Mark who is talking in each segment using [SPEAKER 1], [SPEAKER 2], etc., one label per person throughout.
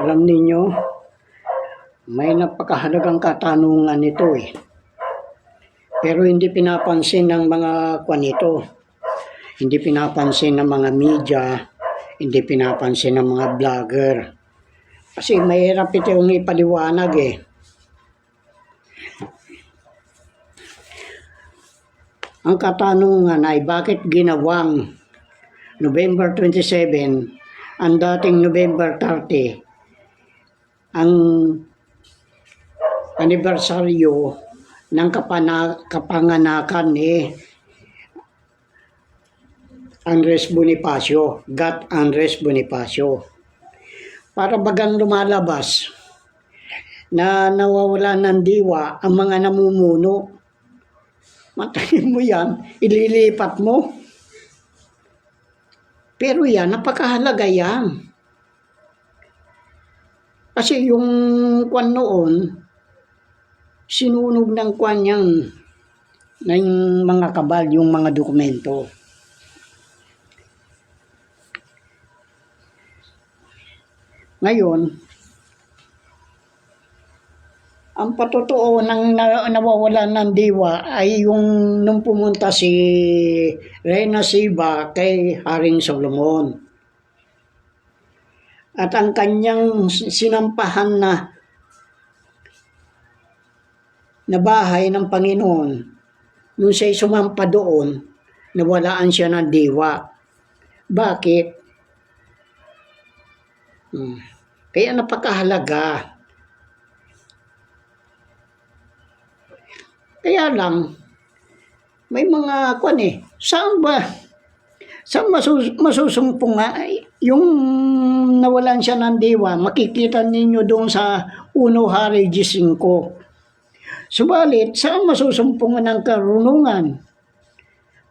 [SPEAKER 1] Alam ninyo, may napakahalagang katanungan ito eh. Pero hindi pinapansin ng mga kwanito. Hindi pinapansin ng mga media, hindi pinapansin ng mga vlogger. Kasi mahirap itong ipaliwanag eh. Ang katanungan ay bakit ginawang November 27 ang dating November 30 ang anibersaryo ng kapanganakan ni Andres Bonifacio, Gat Andres Bonifacio. Para bagang lumalabas na nawawala ng diwa ang mga namumuno. Matayin mo yan, ililipat mo. Pero yan, napakahalaga yan. Kasi yung kwan noon, sinunog ng kwan yan, ng mga kabal, yung mga dokumento. Ngayon, ang patotoo ng nawawalan ng diwa ay yung nung pumunta si Reyna Siva kay Haring Solomon. At ang kanyang sinampahan na bahay ng Panginoon, nung siya'y sumampa doon, nawalaan siya ng diwa. Bakit? Kaya napakahalaga. Kaya lang, may mga kwan eh, saan masusumpong nga? Yung nawalan siya ng diwa, makikita ninyo doon sa 1 Hari 15. Subalit, saan masusumpong ng karunungan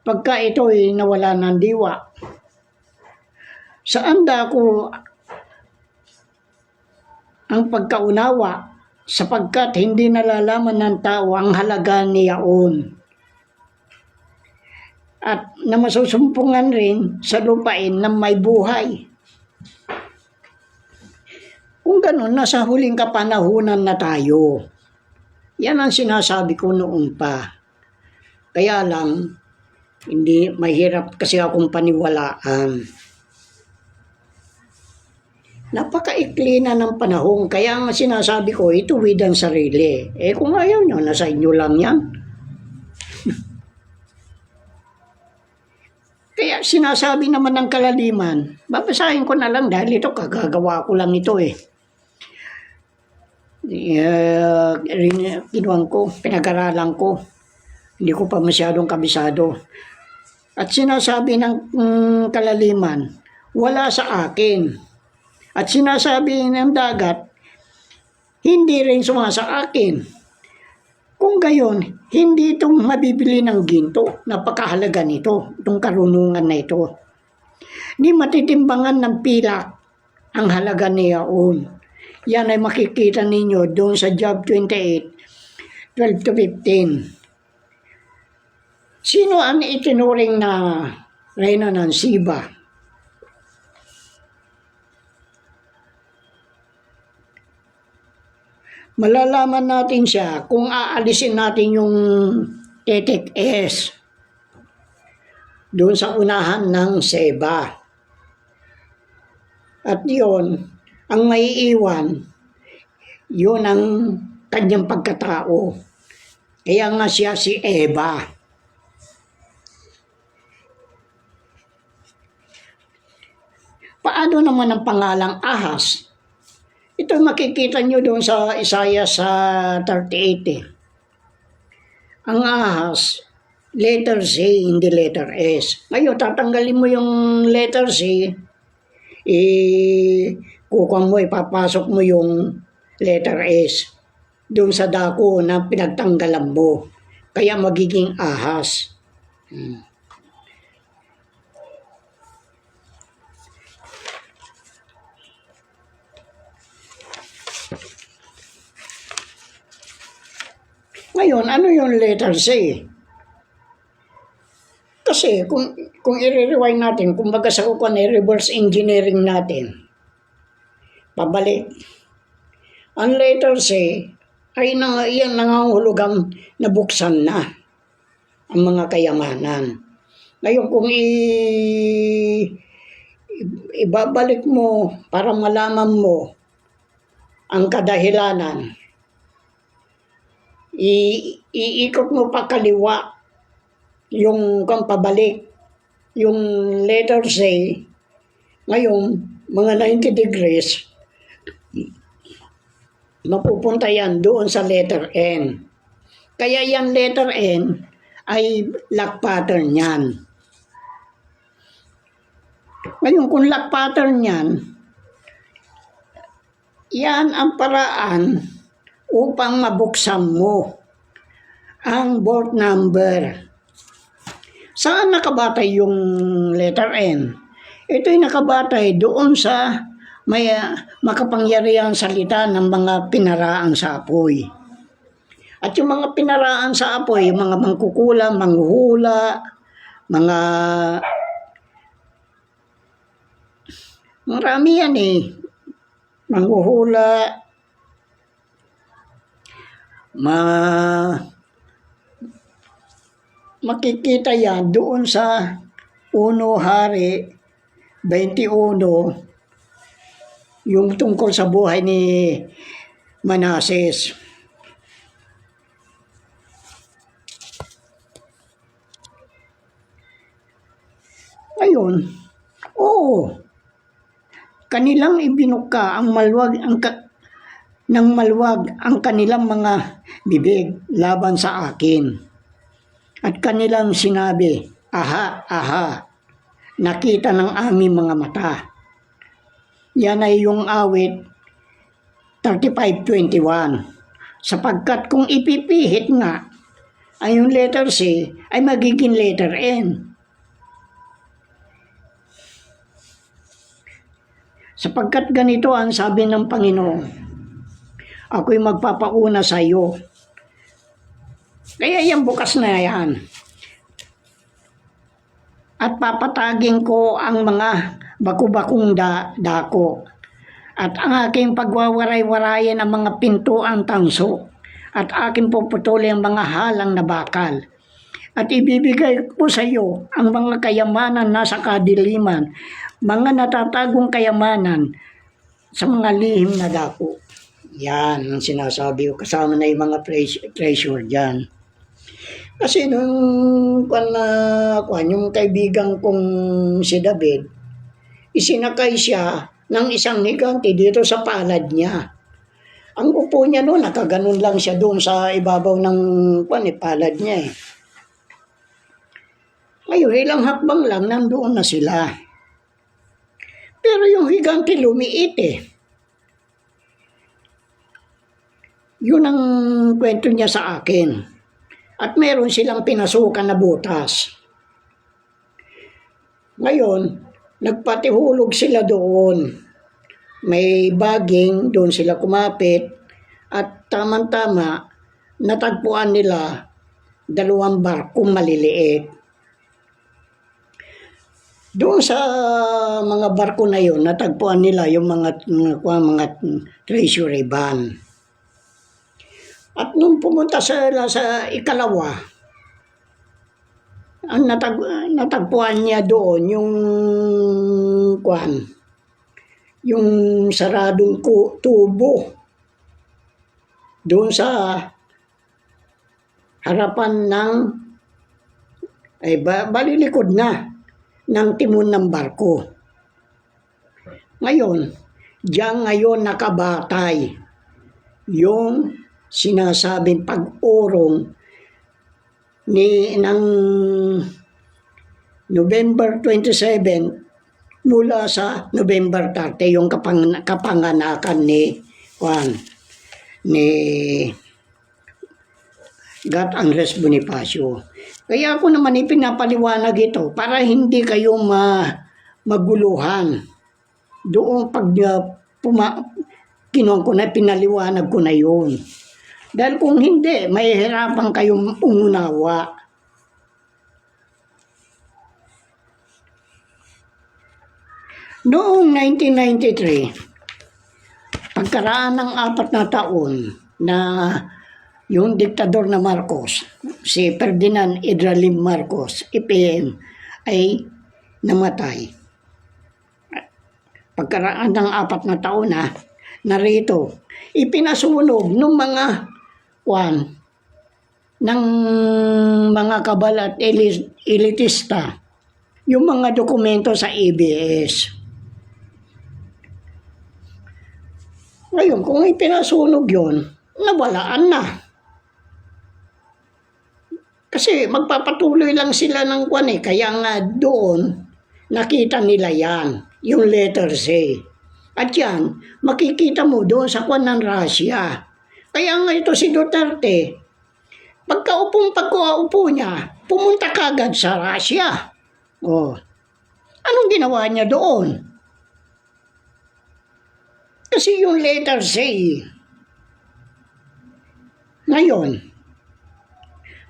[SPEAKER 1] pagka ito'y nawala ng diwa? Saan dako ang pagkaunawa sapagkat hindi nalalaman ng tao ang halaga niyaon at na masusumpungan rin sa lupain na may buhay. Kung ganun, nasa huling kapanahunan na tayo. Yan ang sinasabi ko noon pa. Kaya lang, hindi mahirap kasi akong paniwalaan. Napakaikli na ng panahon, kaya ang sinasabi ko, ituwid ang sarili. Eh kung ayaw nyo, nasa inyo lang yan. Kaya sinasabi naman ng kalaliman, babasahin ko na lang dahil ito, kagagawa ko lang ito eh. Kinuhan ko, pinag-aralan ko. Hindi ko pa masyadong kabisado. At sinasabi ng kalaliman, wala sa akin. At sinasabi ng dagat, hindi rin sumasa akin. Kung gayon, hindi itong mabibili ng ginto. Napakahalaga nito, itong karunungan na ito. Di matitimbangan ng pilak ang halaga niyaon. Yan ay makikita ninyo doon sa Job 28, 12 to 15. Sino ang itinuring na Reyna ng Siba? Malalaman natin siya kung aalisin natin yung tetek S doon sa unahan ng Seba. At yun, ang maiiwan, yun ang kanyang pagkatao. Kaya nga siya si Eva. Paano naman ang pangalang Ahas? Ito makikita nyo doon sa Isaiah sa 38 eh. Ang Ahas, letter C, hindi letter S. Ngayon, tatanggalin mo yung letter C, kukuha mo, ipapasok mo yung letter S doon sa dako na pinagtanggalan mo. Kaya magiging Ahas. Ngayon, ano yung letter C? Kasi kung i-rewind natin, kumbaga sa kukuha reverse engineering natin, pabalik. Ang letter C ay iyan nangangahulugang nabuksan na ang mga kayamanan. Ngayon kung ibabalik mo para malaman mo ang kadahilanan, iikot mo pa kaliwa yung kang pabalik, yung letter C, ngayon mga 90 degrees, mapupunta yan doon sa letter N. Kaya yan letter N ay lock pattern yan. Ngayon kung lock pattern yan, yan ang paraan upang mabuksan mo ang bolt number. Saan nakabatay yung letter N? Ito'y nakabatay doon sa may makapangyarihang salita ng mga pinaraan sa apoy. At yung mga pinaraan sa apoy, yung mga mangkukulam, manghuhula, mga marami yan eh. Manghuhula, makikita yan doon sa 1 Hari 21, yung tungkol sa buhay ni Manases. Ngayon, kanilang ibinuka ang maluwag ng maluwag ang kanilang mga bibig laban sa akin. At kanilang sinabi, aha, aha, nakita ng aming mga mata. Yan ay yung awit 35:21. Sapagkat kung ipipihit nga ay yung letter C ay magiging letter N. Sapagkat ganito ang sabi ng Panginoon, ako'y magpapauna sa iyo. Kaya yan bukas na yan. At papatagin ko ang mga baku-bakong dako. At ang aking pagwawaray-warayan ang mga pintuang tanso. At aking puputuli ang mga halang na bakal. At ibibigay ko sa iyo ang mga kayamanan nasa kadiliman, mga natatagong kayamanan sa mga lihim na dako. Yan ang sinasabi ko. Kasama na yung mga treasure dyan. Kasi nung yung kaibigan kong si David, isinakay siya ng isang higante dito sa palad niya. Ang upo niya noon, nakaganon lang siya doon sa ibabaw ng palad niya eh. Ngayon, ilang hakbang lang, nandoon na sila. Pero yung higante lumiit eh. Yun ang kwento niya sa akin. At meron silang pinasukan na butas. Ngayon, nagpatihulog sila doon. May baging, doon sila kumapit. At tamang-tama, natagpuan nila 2 barkong maliliit. Doon sa mga barko na yun, natagpuan nila yung mga treasury van. At nung pumunta sila sa ikalawa, ang natagpuan niya doon yung saradong tubo doon sa harapan ng balilikod na ng timon ng barko. Ngayon, diyan ngayon nakabatay yung sinasabing pag-urong ng November 27 mula sa November 30, yung kapanganakan ni Gat Andres Bonifacio. Kaya ako naman ipinapaliwanag ito para hindi kayo maguluhan. Doon pag kinuha ko na, pinaliwanag ko na yun. Dahil kung hindi, mahihirapan kayong umunawa. Noong 1993, Pagkaraan ng 4 na taon na yung diktador na Marcos, si Ferdinand Idralim Marcos, EPM, ay namatay. Pagkaraan ng 4 na taon narito, ipinasunog ng mga ng mga kabal at elitista yung mga dokumento sa ABS. Ngayon, kung ipinasunog yun, nawalaan na. Kasi magpapatuloy lang sila ng kaya nga doon, nakita nila yan, yung letter C. At yan, makikita mo doon sa ng Russia. Kaya nga ito si Duterte, pagkaupo niya, pumunta kagad sa Russia. Oh, anong ginawa niya doon? Kasi yung letter C. Ngayon,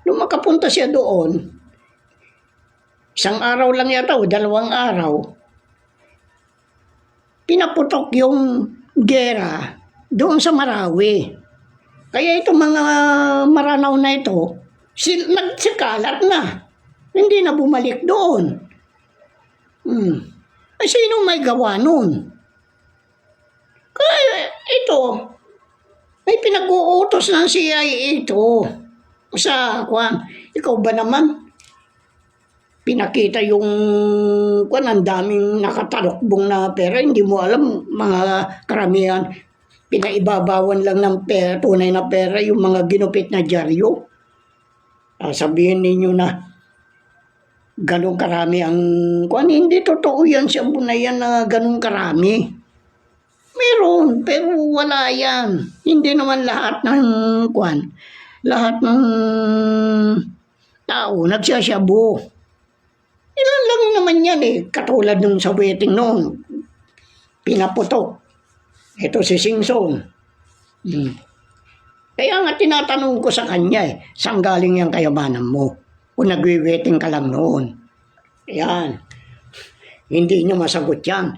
[SPEAKER 1] nung makapunta siya doon, 1 araw lang yata o 2 araw, pinaputok yung gera doon sa Marawi. Kaya itong mga Maranao na ito, nagsikalat na. Hindi na bumalik doon. Ay, sino may gawa nun? Kaya ito, may pinag-uutos ng CIA ito. Sa ikaw ba naman? Pinakita yung ang daming nakatalokbong na pera. Hindi mo alam, mga karamihan, pinaibabawan lang ng pera, tunay na pera, yung mga ginupit na dyaryo. Sabihin ninyo na ganun karami ang hindi totoo yan siya na yan na ganun karami. Meron, pero wala yan. Hindi naman lahat ng lahat ng tao nagsasyabu. Ilan lang naman yan katulad nung sa wedding noon. Pinaputok. Ito si Singson. Kaya nga tinatanong ko sa kanya saan galing yung kayamanan mo? Kung nagwe-wedding ka lang noon. Ayan. Hindi niyo masagot yan.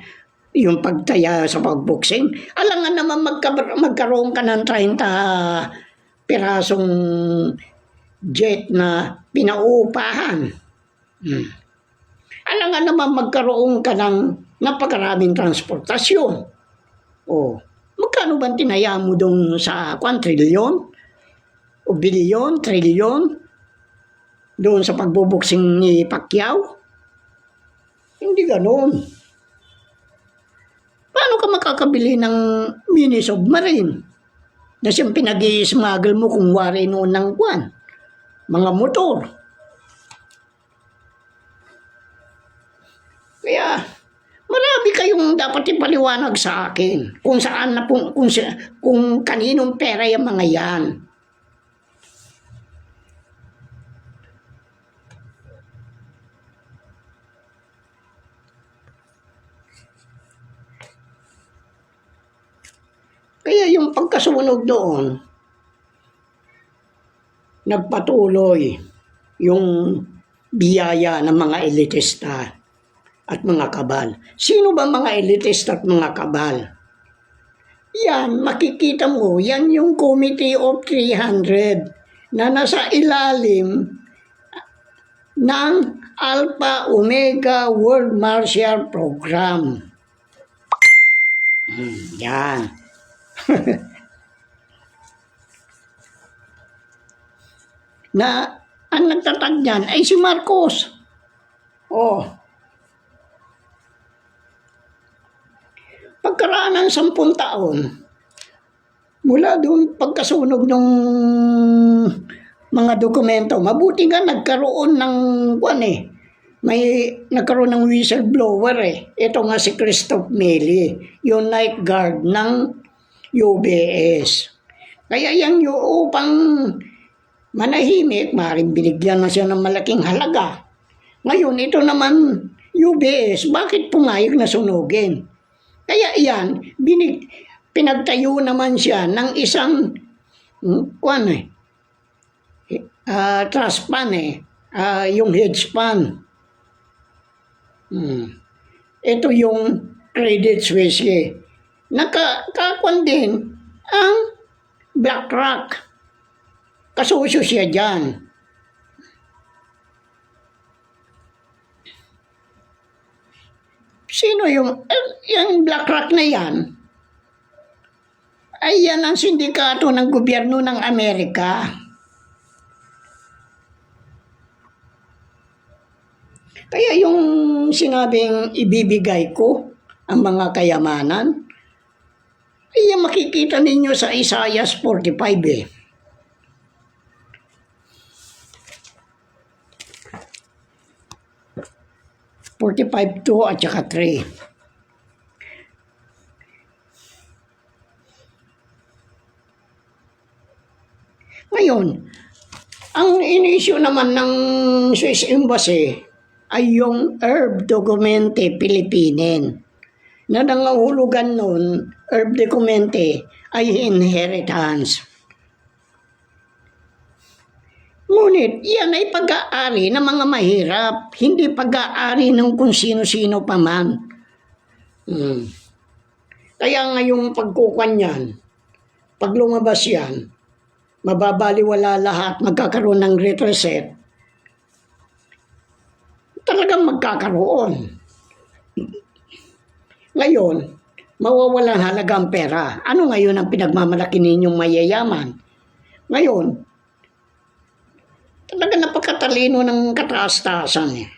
[SPEAKER 1] Yung pagtaya sa pagboxing, alangan naman magkaroon ka ng 30 pirasong jet na pinauupahan. Alangan naman magkaroon ka ng napakaraming transportasyon. Magkano ba tinaya mo doon sa trilyon? O bilyon, trilyon? Doon sa pagboboxing ni Pacquiao? Hindi ganoon. Paano ka makakabili ng mini submarine na siyang pinag-i-smuggle mo kung wari noon ng mga motor? Kaya marami kayong dapat ipaliwanag sa akin kung saan kung kaninong pera yung mga yan. Kaya yung pagkasunog doon, nagpatuloy yung biyaya ng mga elitista at mga kabal. Sino ba mga elitista at mga kabal? Yan, makikita mo, yan yung Committee of 300 na nasa ilalim ng Alpha Omega World Martial Program. Yan. Na ang nagtatag niyan ay si Marcos. Pagkaraan ng 10 taon, mula doon pagkasunog ng mga dokumento, mabuti nga nagkaroon ng may nagkaroon ng whistleblower Ito nga si Christoph Meli, yung night guard ng UBS. Kaya yung upang manahimik, maaaring binigyan na siya ng malaking halaga. Ngayon, ito naman UBS, bakit pumayag na sunugin? Kaya yan, pinagtayo naman siya ng isang trust fund yung hedge fund. Ito yung Credit Suisse. Nakakwan din ang BlackRock. Kasusyo siya dyan. Sino yung BlackRock na yan? Ay yan ang sindikato ng gobyerno ng Amerika. Kaya yung sinabing ibibigay ko ang mga kayamanan, ay yan makikita ninyo sa Isaiah 45 eh. (45) 2 at saka 3. Ngayon, ang inisyu naman ng Swiss Embassy ay yung Herb Documente Pilipinen na nangahulugan nun, Herb Documente ay inheritance. Ngunit yan ay pag-aari ng mga mahirap, hindi pag-aari ng kung sino-sino pa man. Kaya ngayong pagkukan yan, pag lumabas yan, mababaliwala lahat, magkakaroon ng retrocede. Talagang magkakaroon. Ngayon, mawawalan halaga ang pera. Ano ngayon ang pinagmamalaki ninyong mayayaman? Ngayon, talaga napakatalino ng kataas-taasan eh.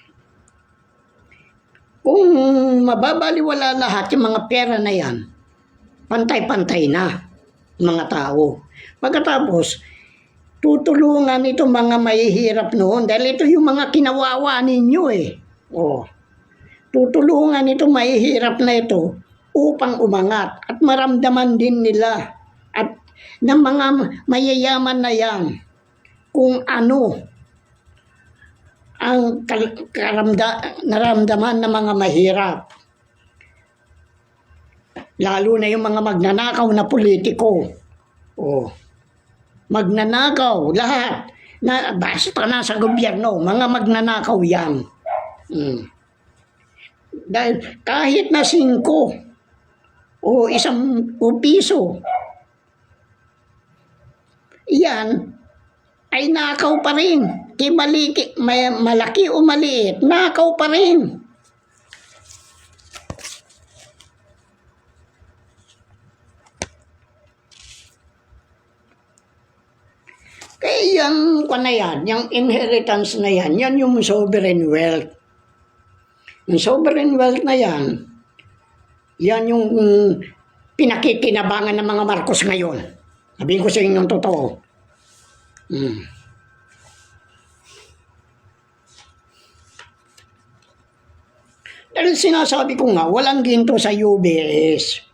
[SPEAKER 1] Kung mababaliwala lahat yung mga pera na yan, pantay-pantay na mga tao. Pagkatapos, tutulungan itong mga mahihirap noon dahil ito yung mga kinawawa ninyo eh. Tutulungan itong mahihirap na ito upang umangat at maramdaman din nila at ng mga mayayaman na yan kung ano ang naramdaman ng mga mahirap. Lalo na yung mga magnanakaw na politiko. Magnanakaw, lahat. Basta nasa gobyerno, mga magnanakaw yan. Dahil kahit na 5 o 1 piso, yan ay nakaw pa rin. Malaki o maliit, nakaw pa rin. Kaya yung inheritance na yan yung sovereign wealth. Yung sovereign wealth na yan yung pinakikinabangan ng mga Marcos ngayon. Sabihin ko sa inyo yung totoo. Dahil sinasabi ko nga, walang ginto sa UBS.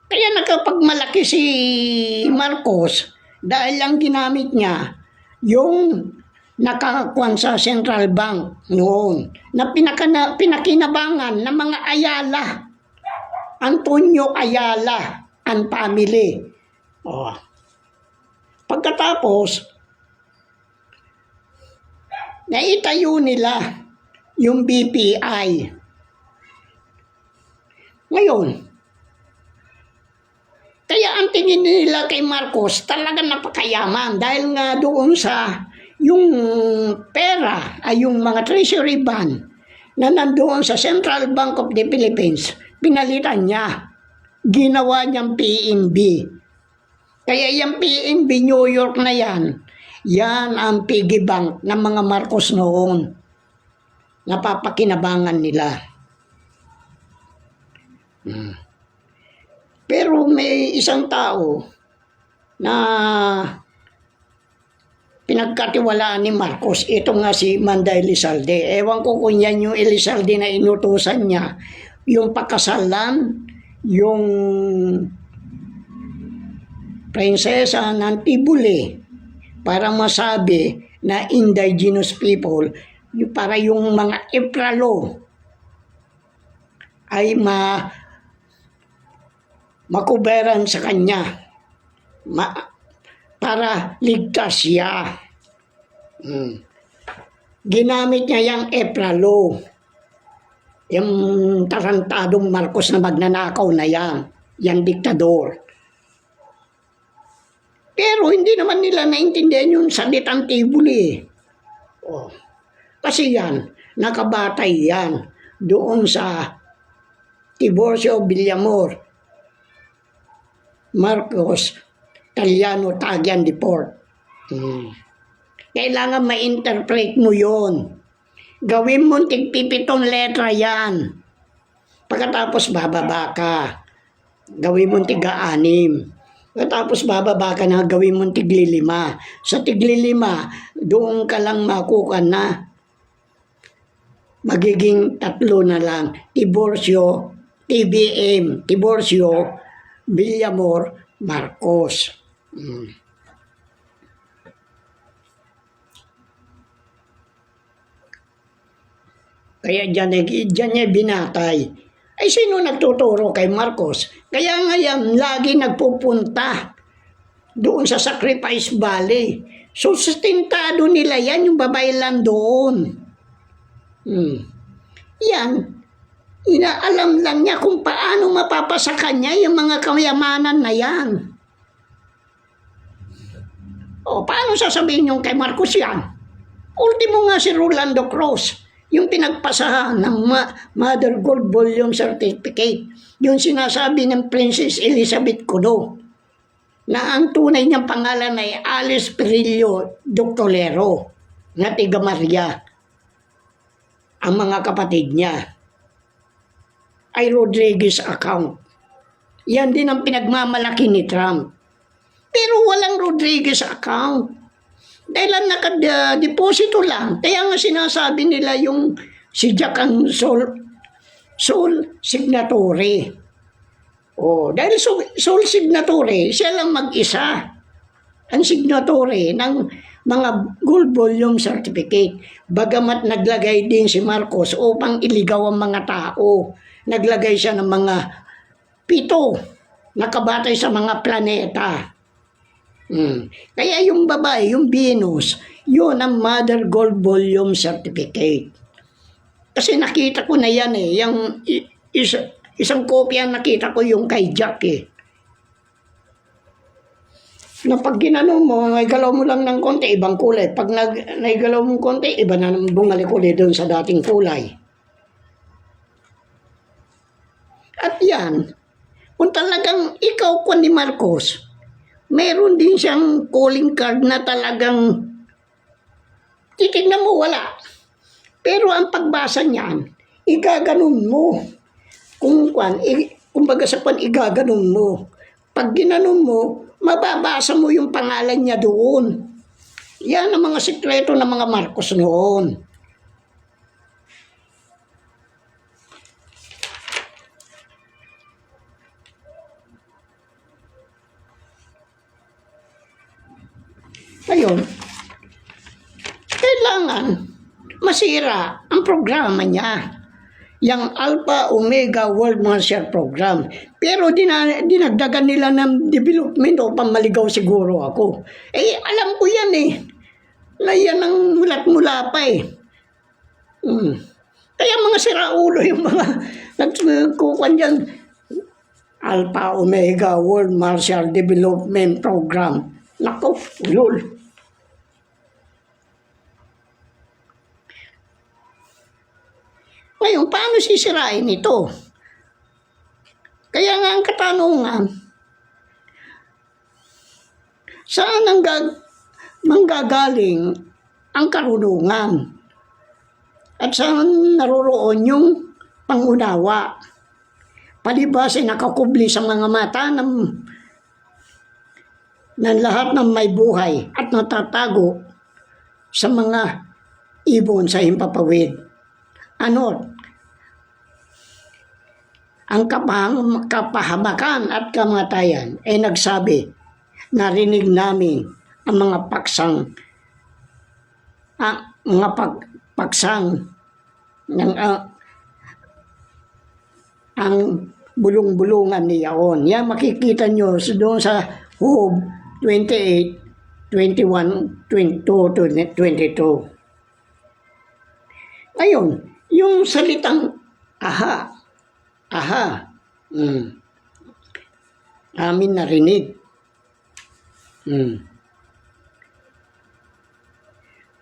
[SPEAKER 1] Kaya nakapagmalaki si Marcos dahil ang ginamit niya yung nakakakuan sa Central Bank noon na pinakinabangan ng mga Ayala, Antonio Ayala and family. Pagkatapos, naitayo nila yung BPI. Ngayon, kaya ang tingin nila kay Marcos talagang napakayaman dahil nga doon sa yung pera ay yung mga treasury bond na nandoon sa Central Bank of the Philippines, pinalitan niya. Ginawa niyang PNB. Kaya yung PNB New York na yan ang piggy bank ng mga Marcos noon. Napapakinabangan nila. Pero may isang tao na pinagkatiwalaan ni Marcos, ito nga si Manday Elizalde. Ewan ko kung yan yung Elizalde na inutusan niya, yung pakasalan, yung prinsesa ng Tibuli, para masabi na indigenous people, para yung mga Ipralo ay makuberan sa kanya, para ligtas siya. Ginamit niya yung Ipralo, yung tarantadong Marcos na magnanakaw na yan. yang diktador. Pero hindi naman nila naintindihan yung salitang tibuli. Oh. Kasi yan, nakabatay yan doon sa Tiburcio Villamor, Marcos, Taliano, Tagian Deport. Kailangan ma-interpret mo yon. Gawin mo tig-7 letra yan. Pagkatapos bababa ka. Gawin mo tiga-6. Pagkatapos bababa ka na, gawin mo tigli-5. Sa tigli-5, doon ka lang makuha na. Magiging 3 na lang. Tiburcio, TBM, Tiburcio, Villamor, Marcos. Kaya dyan niya binatay. Ay, sino nagtuturo kay Marcos? Kaya nga yan, lagi nagpupunta doon sa Sacrifice Valley. So, sustentado nila yan, yung babae lang doon. Yan, inaalam lang niya kung paano mapapasa kanya yung mga kayamanan na yan. O, paano sasabihin yung kay Marcos yan? Ultimo nga si Rolando Cruz, yung pinagpasahan ng Mother Gold Volume Certificate, yung sinasabi ng Princess Elizabeth Codo, na ang tunay niyang pangalan ay Alice Perillo Doctolero, na tiga Maria. Ang mga kapatid niya ay Rodriguez account. Yan din ang pinagmamalaki ni Trump. Pero walang Rodriguez account. Dahil lang nakadeposito lang. Kaya nga sinasabi nila yung si Jack ang sole signatory. Dahil sole signatory, siya lang mag-isa ang signatory ng mga gold volume certificate. Bagamat naglagay din si Marcos upang iligaw ang mga tao. Naglagay siya ng mga 7 nakabatay sa mga planeta. Kaya yung babae, yung Venus, yun ang Mother Gold Volume Certificate. Kasi nakita ko na yan yung isang kopya nakita ko yung kay Jack na pag ginano mo, naigalaw mo lang ng konti, ibang kulay. Pag naigalaw mo konti, iba na bumalik ulit doon sa dating kulay. At yan, kung talagang ikaw ni Marcos, meron din siyang calling card na talagang titignan mo, wala. Pero ang pagbasa niyan, igaganon mo. Kumbaga sa igaganon mo. Pag ginanon mo, mababasa mo yung pangalan niya doon. Yan ang mga sikreto ng mga Marcos noon. Ngayon, kailangan masira ang programa niya. Yung Alpha Omega World Martial Program. Pero dinagdagan nila ng development upang maligaw siguro ako. Alam ko yan na yan ang mulat-mula pa Kaya mga siraulo yung mga nagkukuhan dyan. Alpha Omega World Martial Development Program. Nako, ulol. Ngayon, paano sisirain ito? Kaya nga ang katanungan, saan manggagaling ang karunungan? At saan naroroon yung pangunawa? Palibas ay nakakubli sa mga mata ng lahat ng may buhay at natatago sa mga ibon sa himpapawid. Ang kapahamakan at kamatayan ay nagsabi, narinig namin ang mga paksang ng ang bulong-bulungan niyaon. Yan makikita nyo doon sa Job 28, 21, 22, 22. Ngayon, yung salitang aha, amin narinig.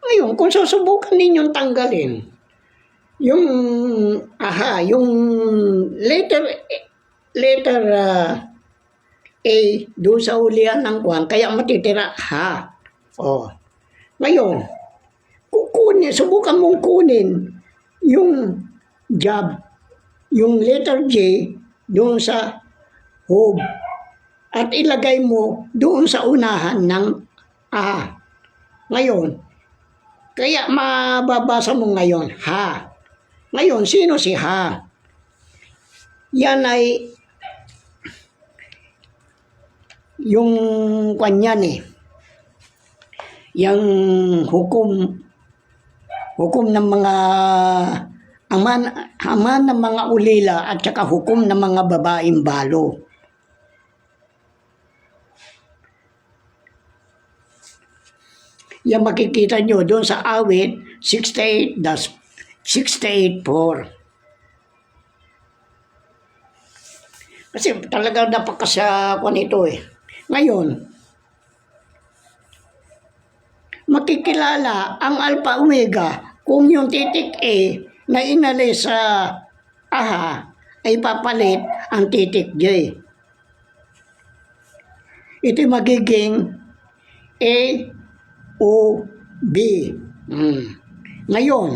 [SPEAKER 1] Ngayon, kung susubukan ninyong tanggalin yung yung letter A doon sa ulian ng kwan, kaya matitira ha. Ngayon, subukan mong kunin yung job, yung letter J doon sa hoob at ilagay mo doon sa unahan ng A. Ngayon, kaya mababasa mo ngayon, ha. Ngayon, sino si ha? Yan ay yung kanyan yung hukom ng mga ama ng mga ulila at saka hukom ng mga babaeng balo. Yan makikita nyo doon sa awit 68-68-4. Kasi talaga napakasakwan ito Ngayon, makikilala ang alpha omega kung yung titik A na inalis sa aha ay papalit ang titik J. Ito magiging A, O, B. Ngayon,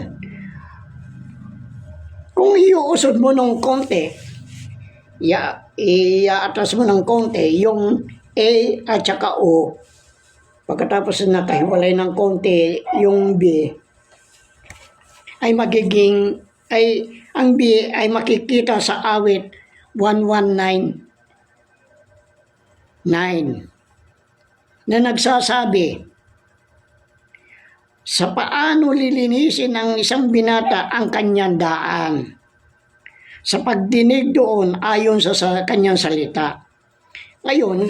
[SPEAKER 1] kung iuusod mo ng konti, i-atras mo ng konti yung A at saka O. Pagkatapos na nakahiwalay ng konti yung B, ay magiging, ang B ay makikita sa awit 1199 na nagsasabi, sa paano lilinisin ng isang binata ang kanyang daan sa pagdinig doon ayon sa kanyang salita. Ngayon,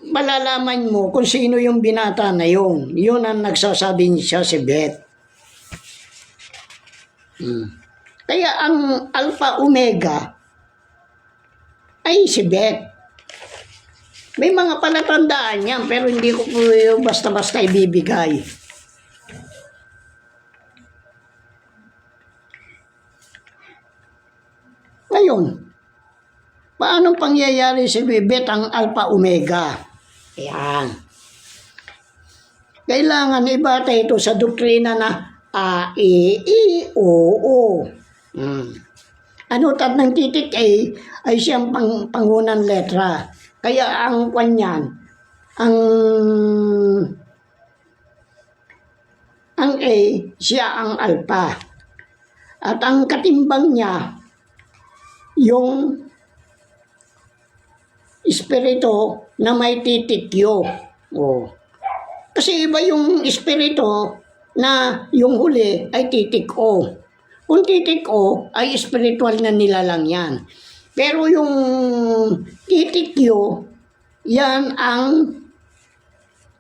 [SPEAKER 1] malalaman mo kung sino yung binata na yun. Yun ang nagsasabi siya si Beth. Kaya ang alpha omega ay si Beth. May mga palatandaan yan, pero hindi ko po basta-basta ibibigay. Ngayon, paano pangyayari si Beth ang alpha omega? Ayan. Kailangan ibata ito sa doktrina na A, E, I, O, O. Ano tat ng titik A ay siyang pangunang letra. Kaya ang kanyan, ang A, siya ang alpha. At ang katimbang niya, yung espiritu na may titik Q. Kasi iba yung espiritu na yung huli ay titik O. Kung titik O ay spiritual na nilalang yan. Pero yung titik Q, yan ang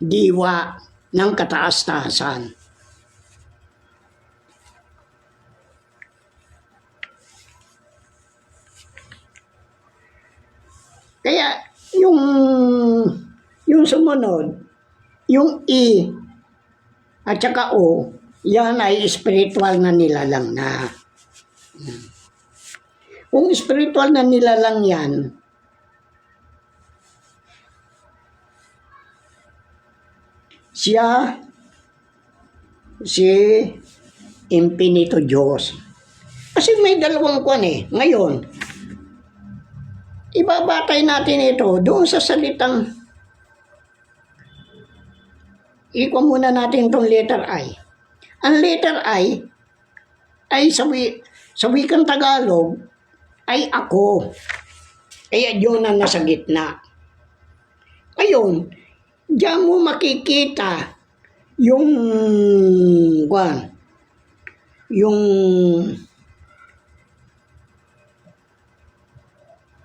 [SPEAKER 1] diwa ng kataas-taasan. Kaya yung sumunod, yung E at saka O, yan ay spiritual na nilalang na. Kung spiritual na nilalang yan, siya si Infinito Diyos. Kasi may dalawang kwan Ngayon, ibabatay natin ito doon sa salitang ikuha muna natin itong letter I. Ang letter I ay sa wikang Tagalog ay ako. Kaya yun ang nasa gitna. Ngayon, diyan mo makikita yung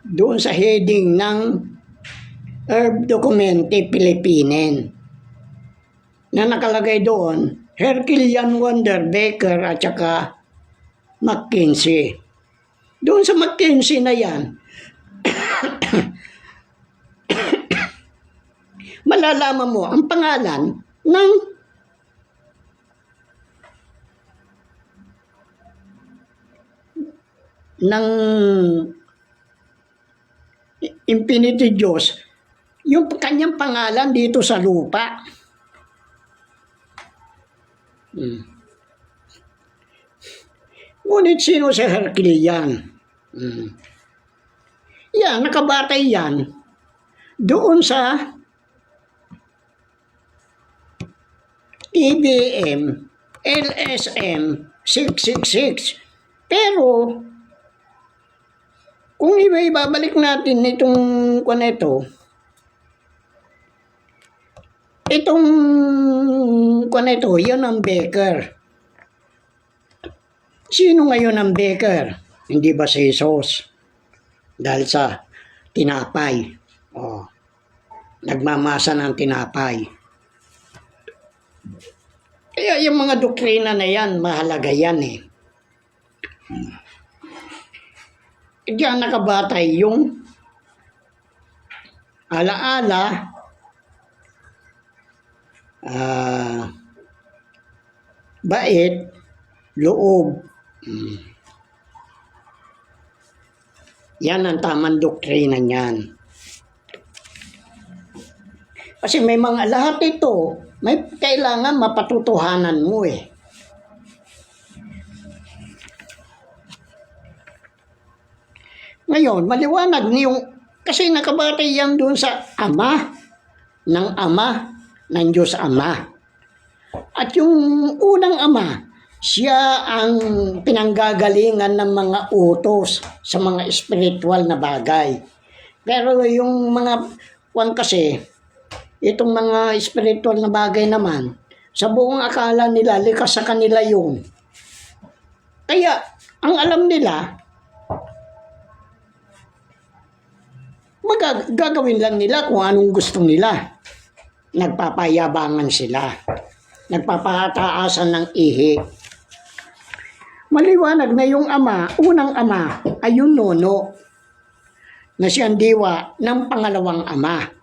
[SPEAKER 1] doon sa heading ng Herb Documenti Pilipinen na nakalagay doon, Herculean Wonder Baker at saka McKinsey. Doon sa McKinsey na yan, malalaman mo ang pangalan ng Infinity Diyos, yung kanyang pangalan dito sa lupa. Ngunit sino si Herculean? Yan, nakabatay yan doon sa TBM LSM 666. Pero kung ibabalik natin itong kuneto, yan ang Becker. Sino ngayon ang Becker? Hindi ba si Jesus? Dahil sa tinapay. Nagmamasa ng tinapay. Kaya yung mga doktrina na yan, mahalaga yan eh. Diyan nakabatay yung alaala, bait, loob. Yan ang tamang doktrina niyan. Kasi may mga lahat ito, may kailangan mapatutuhanan mo eh. Ngayon, maliwanag niyong, kasi nakabatay yan doon sa Ama ng Diyos Ama. At yung unang Ama, siya ang pinanggagalingan ng mga utos sa mga spiritual na bagay. Pero yung mga kasi, itong mga spiritual na bagay naman, sa buong akala nila, likas sa kanila yun. Kaya, ang alam nila, gagawin lang nila kung anong gusto nila. Nagpapayabangan sila. Nagpapataasan ng ihi. Maliwanag na yung Ama, unang Ama, ay yung Nono, na siyang diwa ng pangalawang Ama.